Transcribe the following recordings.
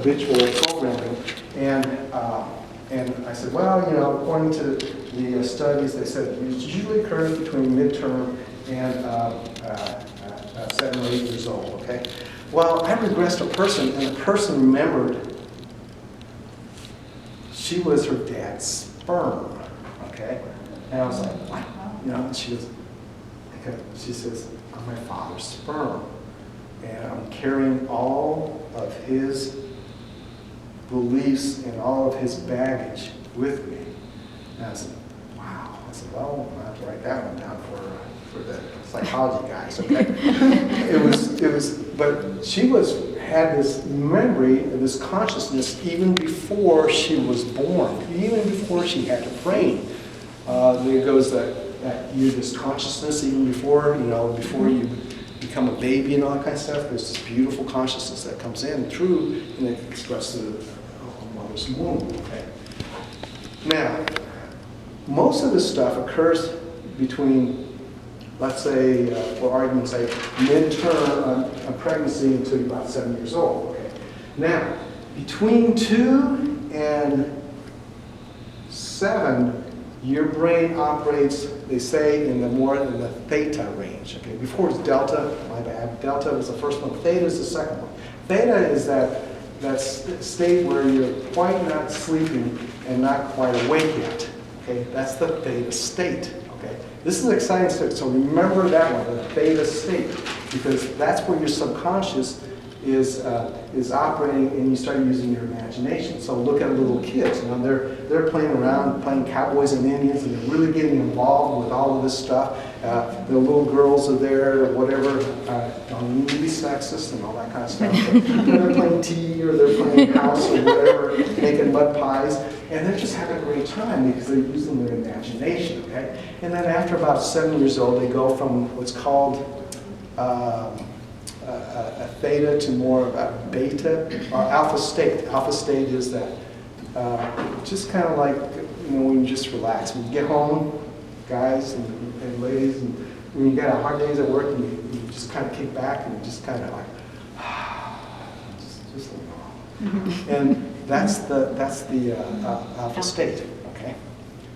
habitual programming. And I said, well, you know, according to the studies, they said it usually occurs between midterm and 7 or 8 years old, okay? Well, I regressed a person, and the person remembered she was her dad's sperm, okay? And I was like, what? You know, and she says, I'm my father's sperm. And I'm carrying all of his beliefs and all of his baggage with me. And I said, wow. I said, well, I have to write that one down for the psychology guys, okay? But she had this memory, this consciousness even before she was born, even before she had a brain. There goes that you this consciousness even before, you know, before you become a baby and all that kind of stuff. There's this beautiful consciousness that comes in through and it expresses the mother's womb. Okay. Now, most of this stuff occurs between, let's say, for argument's sake, midterm pregnancy until you're about 7 years old. Okay. Now, between 2 and 7, your brain operates, they say, in the theta range. Okay, before it's delta, my bad. Delta was the first one. Theta is the second one. Theta is that state where you're quite not sleeping and not quite awake yet. Okay, that's the theta state. Okay, this is an exciting state. So remember that one, the theta state, because that's where your subconscious is operating, and you start using your imagination. So look at little kids. You know, they're playing around, playing cowboys and Indians, and they're really getting involved with all of this stuff. The little girls are there, or whatever, don't need to be sexist and all that kind of stuff. But they're playing tea, or they're playing house, or whatever, making mud pies, and they're just having a great time because they're using their imagination. Okay, and then after about 7 years old, they go from what's called a theta to more of a beta or alpha state. Alpha state is that just kind of like, you know, when you just relax. When you get home, guys and ladies, and when you get a hard days at work, and you just kind of kick back and you just kind of like, just mm-hmm. And that's the alpha state. Okay,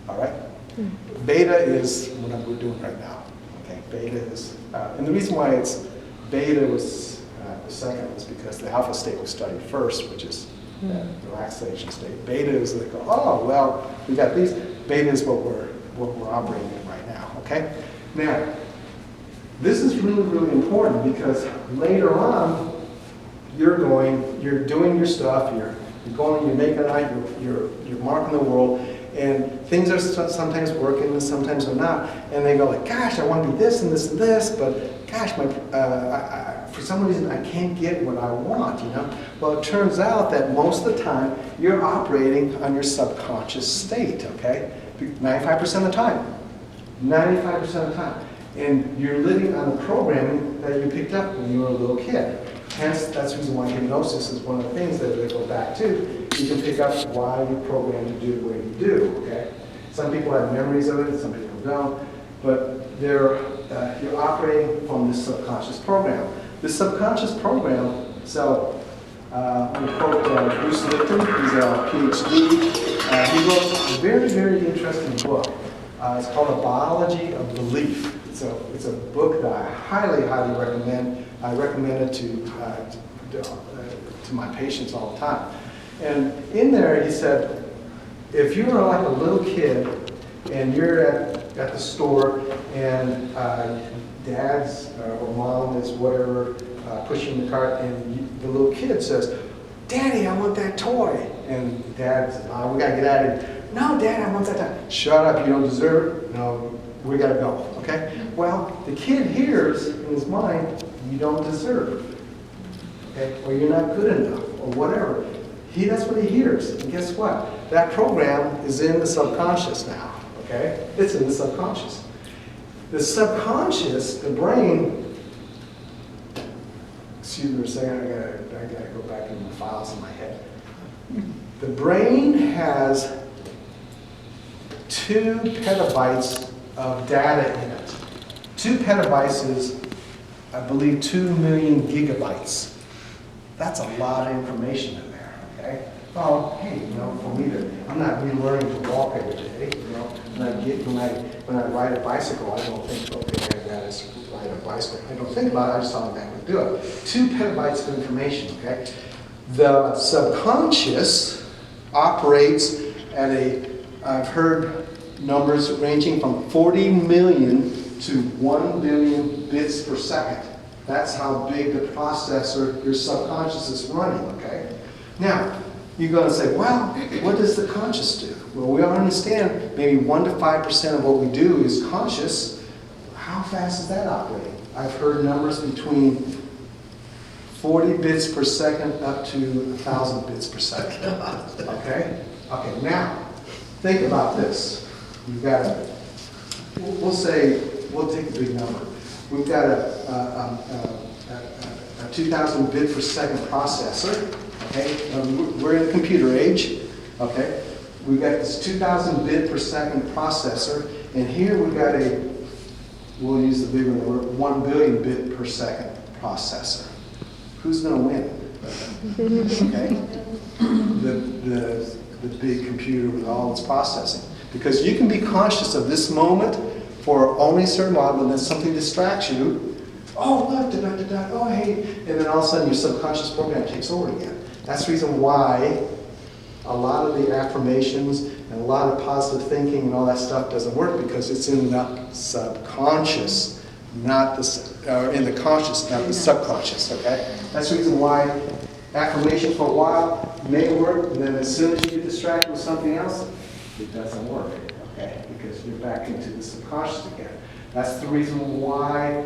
all right. Mm-hmm. Beta is what we're doing right now. Okay, beta is, and the reason why it's beta was the second was because the alpha state was studied first, which is that relaxation state. Beta is they go, oh well, we got these. Beta is what we're operating in right now. Okay. Now, this is really, really important because later on, you're doing your stuff. You're going. You're making it. You're marking the world. And things are sometimes working and sometimes they're not. And they go like, gosh, I want to be this and this and this, but gosh, for some reason I can't get what I want, you know? Well, it turns out that most of the time you're operating on your subconscious state, okay? 95% of the time. 95% of the time. And you're living on the programming that you picked up when you were a little kid. Hence, that's the reason why hypnosis is one of the things that they go back to. You can pick up why you're programmed to do the way you do, okay? Some people have memories of it, some people don't, but you're operating from this subconscious program. This subconscious program, so I'm going to quote Bruce Lipton, he's a PhD. He wrote a very, very interesting book. It's called A Biology of Belief. It's a book that I highly, highly recommend. I recommend it to my patients all the time. And in there, he said, if you are like a little kid and you're at the store and dad's or mom is whatever pushing the cart, and the little kid says, Daddy, I want that toy. And Dad says, oh, we got to get out of here. No, Dad, I want that toy. Shut up, you don't deserve it. No, we got to go, okay? Well, the kid hears in his mind, you don't deserve, okay? Or you're not good enough, or whatever. That's what he hears. And guess what? That program is in the subconscious now, okay? It's in the subconscious. The subconscious, the brain, excuse me for a second, I gotta go back in the files in my head. The brain has 2 petabytes of data in it. 2 petabytes is, I believe, 2 million gigabytes. That's a lot of information in there, Oh, hey, for me I'm not relearning to walk every day, when I ride a bicycle, I don't think, okay, I gotta ride a bicycle. I don't think about it, I just automatically do it. 2 petabytes of information, okay? The subconscious operates at I've heard numbers ranging from 40 million to 1 billion bits per second. That's how big the processor, your subconscious, is running, okay? Now, you're going to say, well, what does the conscious do? Well, we all understand maybe 1 to 5% of what we do is conscious. How fast is that operating? I've heard numbers between 40 bits per second up to 1,000 bits per second. Okay? Okay, now, think about this. We've got we'll take a big number. We've got a 2,000 bit per second processor. Okay, we're in the computer age. Okay, we've got this 2,000 bit per second processor, and here we've got we'll use the bigger number, 1 billion bit per second processor. Who's going to win? Okay, the big computer with all its processing, because you can be conscious of this moment for only a certain while, but then something distracts you. Oh, look, oh, hey, and then all of a sudden your subconscious program takes over again. That's the reason why a lot of the affirmations and a lot of positive thinking and all that stuff doesn't work, because it's in the subconscious, not in the conscious, not the subconscious, okay? That's the reason why affirmation for a while may work, and then as soon as you get distracted with something else, it doesn't work, okay? Because you're back into the subconscious again. That's the reason why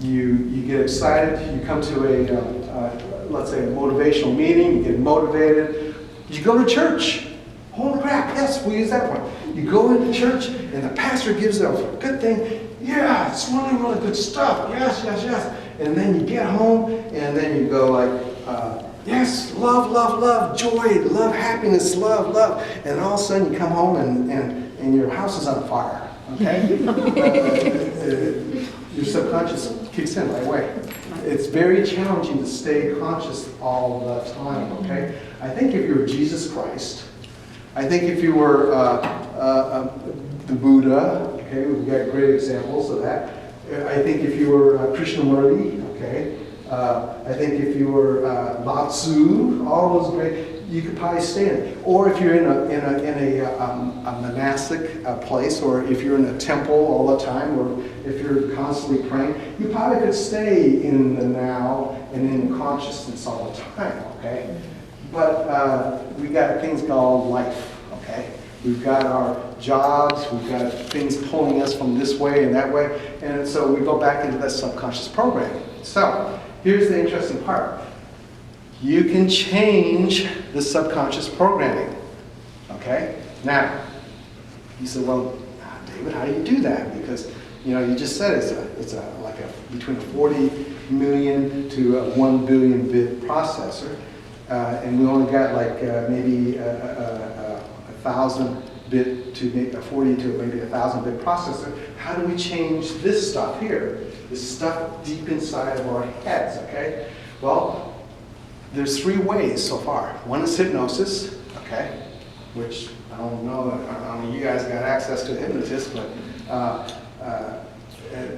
you get excited, you come to let's say a motivational meeting, you get motivated, you go to church. Holy crap, yes, we'll use that one. You go into church and the pastor gives a good thing. Yeah, it's really, really good stuff. Yes, yes, yes. And then you get home and then you go like, yes, love, love, love, joy, love, happiness, love, love. And all of a sudden you come home and your house is on fire, okay? Your subconscious kicks in right away. It's very challenging to stay conscious all the time, okay? I think if you're Jesus Christ, I think if you were the Buddha, okay, we've got great examples of that. I think if you were Krishnamurti, okay, I think if you were Lao Tzu, all those great, you could probably stay in it. Or if you're in a monastic place, or if you're in a temple all the time, or if you're constantly praying, you probably could stay in the now and in consciousness all the time, okay? But we got things called life, okay? We've got our jobs, we've got things pulling us from this way and that way, and so we go back into that subconscious programming. So, here's the interesting part. You can change the subconscious programming, okay? Now, you said, well, David, how do you do that? Because, you just said it's between a 40 million to a 1 billion bit processor, and we only got like maybe a 1,000 bit to maybe a 40 to maybe 1,000 bit processor. How do we change this stuff here? This stuff deep inside of our heads, okay? Well, there's 3 ways so far. One is hypnosis, okay? Which I don't know, you guys got access to a hypnotist, but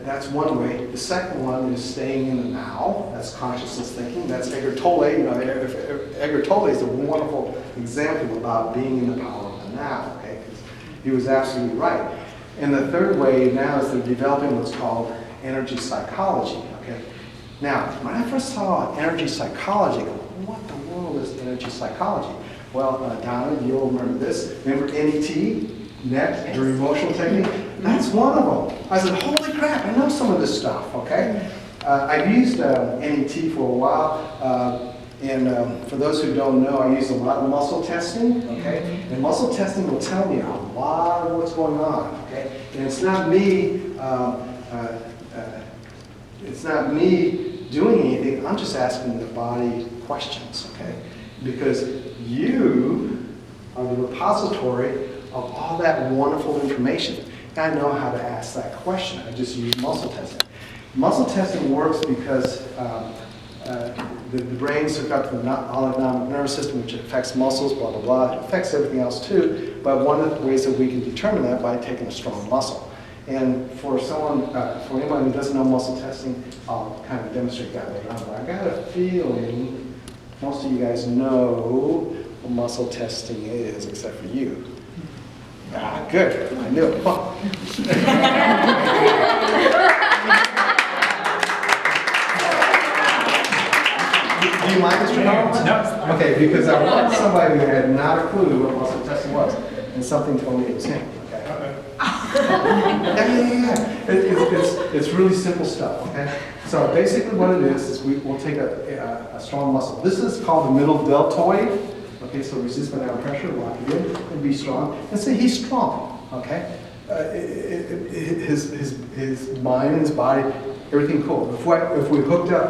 that's one way. The second one is staying in the now. That's consciousness thinking. That's Eckhart Tolle. Eckhart Tolle is a wonderful example about being in the power of the now, okay? 'Cause he was absolutely right. And the third way now is they're developing what's called energy psychology, okay? Now, when I first saw energy psychology, I go, what the world is energy psychology? Well, Donna, you'll remember this. Remember NET, NET, your emotional technique? That's one of them. I said, holy crap, I know some of this stuff, okay? I've used NET for a while, and for those who don't know, I use a lot of muscle testing, okay? And muscle testing will tell me a lot of what's going on, okay? And it's not me doing anything, I'm just asking the body questions, okay? Because you are the repository of all that wonderful information. And I know how to ask that question. I just use muscle testing. Muscle testing works because the brain's hooked up to the autonomic nervous system, which affects muscles, blah, blah, blah. It affects everything else too, but one of the ways that we can determine that by taking a strong muscle. And for anyone who doesn't know muscle testing, I'll kind of demonstrate that later on. But I got a feeling most of you guys know what muscle testing is, except for you. Ah, good. I knew it. Do you mind, Mr. Collins? No. Okay, because I wanted somebody who had not a clue what muscle testing was, and something told me it was him. Okay. Yeah. It's really simple stuff. Okay. So basically, what it is we'll take a strong muscle. This is called the middle deltoid. Okay, so resist by down pressure, lock it in, and be strong. And say he's strong. Okay. His mind and his body, everything cool. If we hooked up